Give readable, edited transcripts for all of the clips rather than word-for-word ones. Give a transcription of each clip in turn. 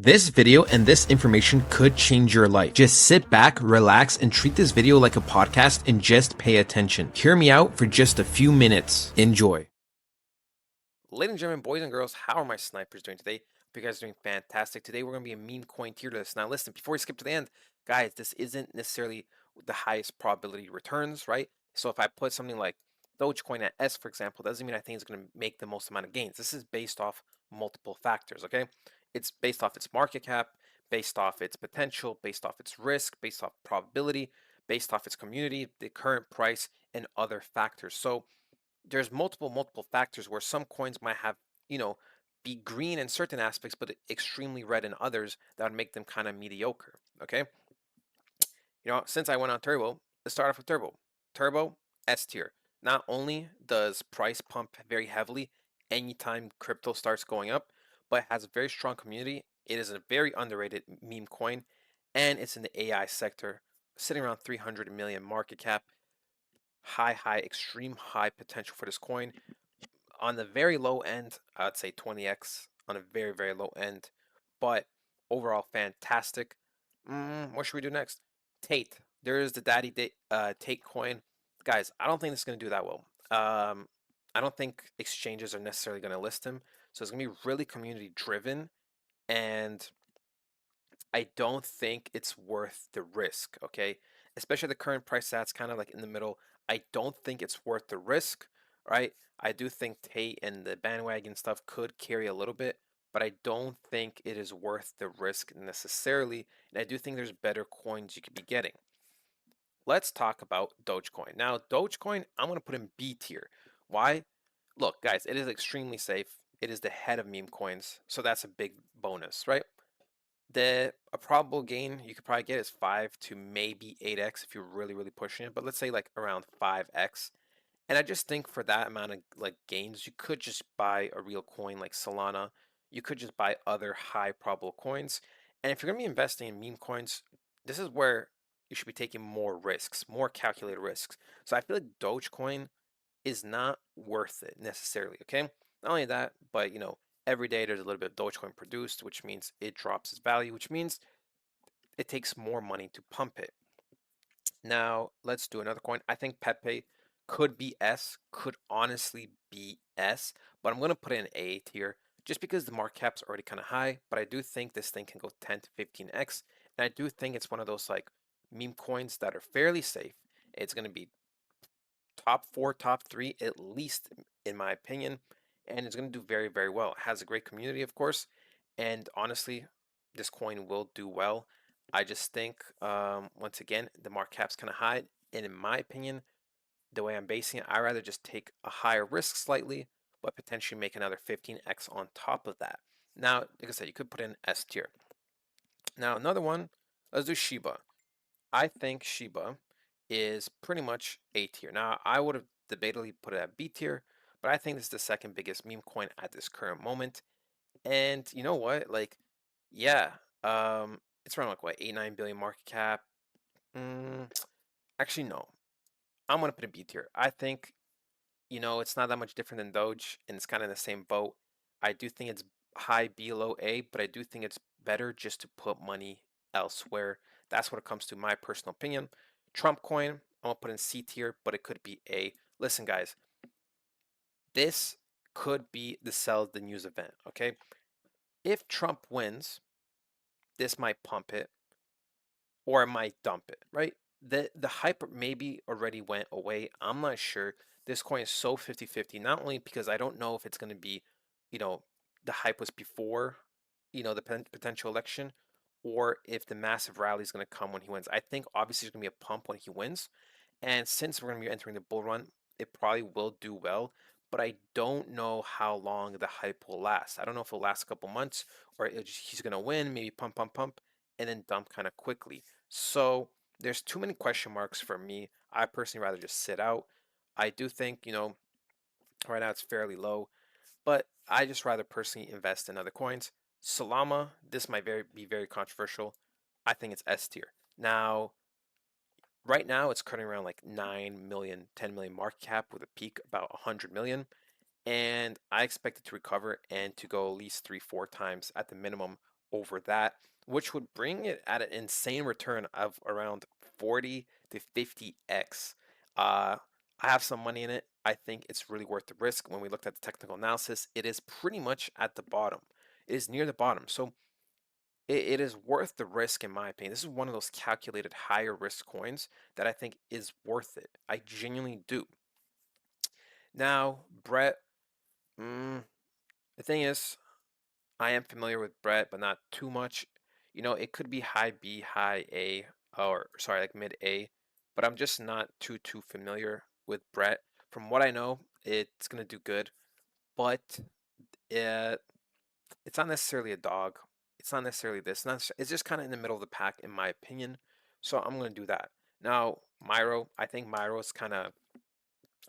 This video and this information could change your life. Just sit back, relax, and treat this video like a podcast and just pay attention. Hear me out for just a few minutes. Enjoy. Ladies and gentlemen, boys and girls, how are my snipers doing today? Hope you guys are doing fantastic. Today we're going to be a meme coin tier list. Now listen, before we skip to the end, guys, this isn't necessarily the highest probability returns, right? So if I put something like Dogecoin at S, for example, doesn't mean I think it's going to make the most amount of gains. This is based off multiple factors, okay? It's based off its market cap, based off its potential, based off its risk, based off probability, based off its community, the current price, and other factors. So there's multiple factors where some coins might have, be green in certain aspects, but extremely red in others that would make them kind of mediocre. Okay. Since I went on Turbo, let's start off with Turbo. Turbo, S tier. Not only does price pump very heavily anytime crypto starts going up, but it has a very strong community. It is a very underrated meme coin, and it's in the AI sector, sitting around 300 million market cap. Extreme high potential for this coin. On the very low end, I'd say 20x on a very low end, but overall fantastic. What should we do next? Tate. There's the Tate coin. Guys, I don't think this is going to do that well. I don't think exchanges are necessarily going to list him. So it's going to be really community driven. And I don't think it's worth the risk, okay? Especially the current price that's kind of like in the middle. I don't think it's worth the risk, right? I do think Tate and the bandwagon stuff could carry a little bit, but I don't think it is worth the risk necessarily. And I do think there's better coins you could be getting. Let's talk about Dogecoin. Now, Dogecoin, I'm going to put in B tier. Why? Look, guys, it is extremely safe. It is the head of meme coins, so that's a big bonus, right? A probable gain you could probably get is 5 to maybe 8x if you're really pushing it, but let's say like around 5x. And I just think for that amount of like gains, you could just buy a real coin like Solana. You could just buy other high probable coins. And if you're going to be investing in meme coins, this is where you should be taking more risks, more calculated risks. So I feel like Dogecoin is not worth it necessarily, okay? Not only that, but every day there's a little bit of Dogecoin produced, which means it drops its value, which means it takes more money to pump it. Now, let's do another coin. I think Pepe could be S, could honestly be S, but I'm going to put it in A tier just because the market cap's already kind of high, but I do think this thing can go 10 to 15x, and I do think it's one of those like meme coins that are fairly safe. It's going to be top 4, top 3, at least in my opinion, and it's going to do very well. It has a great community, of course, and honestly, this coin will do well. I just think, once again, the market cap's kind of high, and in my opinion, the way I'm basing it, I'd rather just take a higher risk slightly, but potentially make another 15x on top of that. Now, like I said, you could put in S tier. Now, another one, let's do Shiba. I think Shiba is pretty much A tier. Now, I would have debatably put it at B tier, but I think this is the second biggest meme coin at this current moment. And you know what? Like, yeah, it's around like what, 8-9 billion market cap. Mm, actually, no. I'm gonna put it B tier. I think, it's not that much different than Doge, and it's kind of in the same boat. I do think it's high below A, but I do think it's better just to put money elsewhere. That's what it comes to my personal opinion. Trump coin, I'm gonna put in C tier, but it could be A. Listen, guys, this could be the sell the news event, okay? If Trump wins, this might pump it or it might dump it, right? The hype maybe already went away. I'm not sure. This coin is so 50-50, not only because I don't know if it's going to be, you know, the hype was before, the potential election, or if the massive rally is going to come when he wins. I think obviously there's going to be a pump when he wins. And since we're going to be entering the bull run, it probably will do well. But I don't know how long the hype will last. I don't know if it'll last a couple months or he's going to win, maybe pump, and then dump kind of quickly. So there's too many question marks for me. I personally rather just sit out. I do think, right now it's fairly low, but I just rather personally invest in other coins. Solana, this might be very controversial. I think it's S tier. Now, right now it's currently around like 9 million, 10 million market cap with a peak about 100 million. And I expect it to recover and to go at least 3-4 times at the minimum over that, which would bring it at an insane return of around 40 to 50x. I have some money in it. I think it's really worth the risk. When we looked at the technical analysis, it is pretty much at the bottom. It is near the bottom. So it is worth the risk, in my opinion. This is one of those calculated higher risk coins that I think is worth it. I genuinely do. Now, Brett, the thing is, I am familiar with Brett, but not too much. You know, it could be high B, high A, or sorry, like mid A, but I'm just not too familiar with Brett. From what I know, it's gonna do good, but uh, it's not necessarily a dog. It's not necessarily this. It's just kind of in the middle of the pack, in my opinion. So I'm gonna do that. Now, Myro, I think Myro is kind of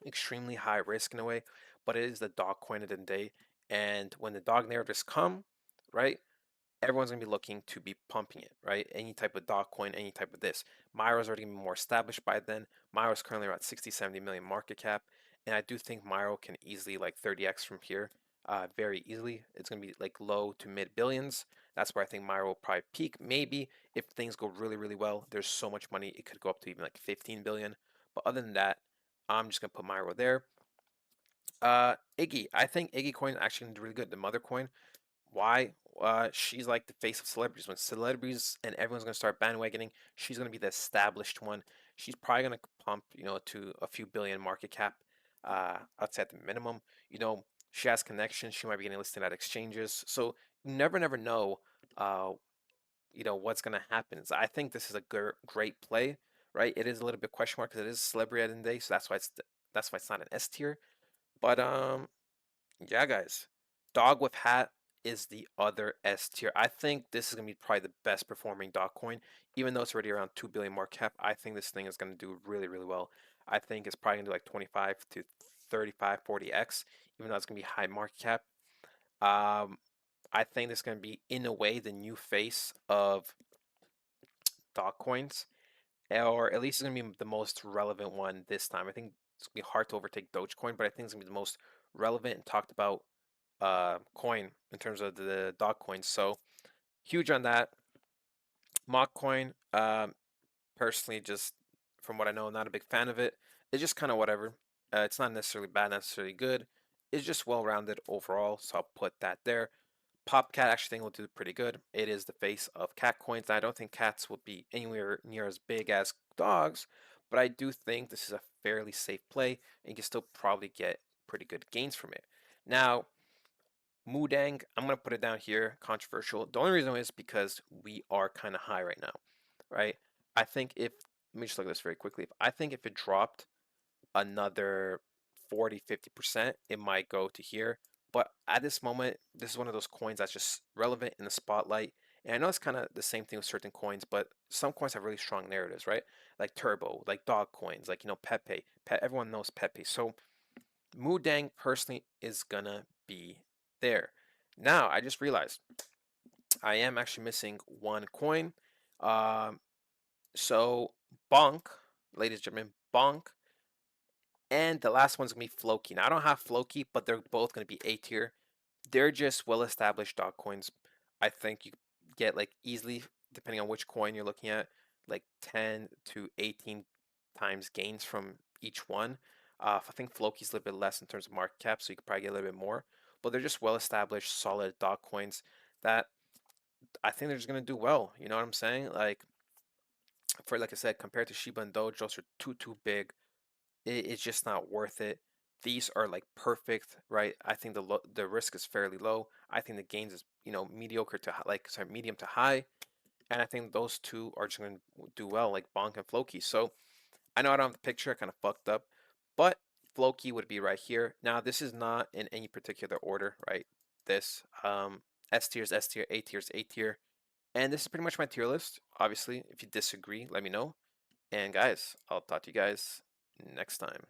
extremely high risk in a way, but it is the dog coin of the day. And when the dog narratives come, right, everyone's gonna be looking to be pumping it, right? Any type of dog coin, any type of this. Myro's already gonna be more established by then. Myro's currently around 60, 70 million market cap. And I do think Myro can easily like 30x from here. Very easily. It's gonna be like low to mid billions. That's where I think Myro will probably peak. Maybe if things go really well, there's so much money it could go up to even like 15 billion. But other than that, I'm just gonna put Myro there. Iggy, I think Iggy coin is actually gonna do really good. The mother coin. Why? She's like the face of celebrities. When celebrities and everyone's gonna start bandwagoning, she's gonna be the established one. She's probably gonna pump, you know, to a few billion market cap. I'd say at the minimum. You know, she has connections. She might be getting listed at exchanges. So you never know. Uh, you know what's gonna happen. So I think this is a great play, right? It is a little bit question mark because it is a celebrity at the end of the day, so that's why it's not an S tier. But yeah, guys, Dog with Hat is the other S tier. I think this is gonna be probably the best performing dog coin, even though it's already around 2 billion market cap. I think this thing is gonna do really well. I think it's probably gonna do like 25 to 35, 40x, even though it's gonna be high market cap. Um, I think this is gonna be in a way the new face of dog coins, or at least it's gonna be the most relevant one this time. I think it's gonna be hard to overtake Dogecoin, but I think it's gonna be the most relevant and talked about coin in terms of the dog coins. So huge on that. Mock coin, personally, just from what I know, not a big fan of it. It's just kind of whatever. It's not necessarily bad, necessarily good. It's just well-rounded overall, so I'll put that there. Popcat actually think will do pretty good. It is the face of cat coins. I don't think cats will be anywhere near as big as dogs, but I do think this is a fairly safe play, and you can still probably get pretty good gains from it. Now, Moodang, I'm going to put it down here, controversial. The only reason is because we are kind of high right now, right? I think if, let me just look at this very quickly. I think if it dropped another 40, 50%, it might go to here. But at this moment, this is one of those coins that's just relevant in the spotlight. And I know it's kind of the same thing with certain coins, but some coins have really strong narratives, right? Like Turbo, like dog coins, like, you know, Pepe. Everyone knows Pepe. So Moodang personally is gonna be there. Now, I just realized I am actually missing one coin. Um, so Bonk, ladies and gentlemen, Bonk, and the last one's gonna be Floki. Now I don't have Floki, but they're both gonna be A tier. They're just well-established dog coins. I think you get like easily, depending on which coin you're looking at, like 10 to 18 times gains from each one. I think Floki's a little bit less in terms of market cap, so you could probably get a little bit more. But they're just well-established, solid dog coins that I think they're just gonna do well. You know what I'm saying? Like for like I said, compared to Shiba and Doge, those are too big. It's just not worth it. These are like perfect, right? I think the risk is fairly low. I think the gains is, you know, mediocre to like sorry, medium to high, and I think those two are just gonna do well, like Bonk and Floki. So I know I don't have the picture, I kind of fucked up, but Floki would be right here. Now this is not in any particular order, right? This S tier is S tier, A tier is A tier, and this is pretty much my tier list. Obviously, if you disagree, let me know. And guys, I'll talk to you guys next time.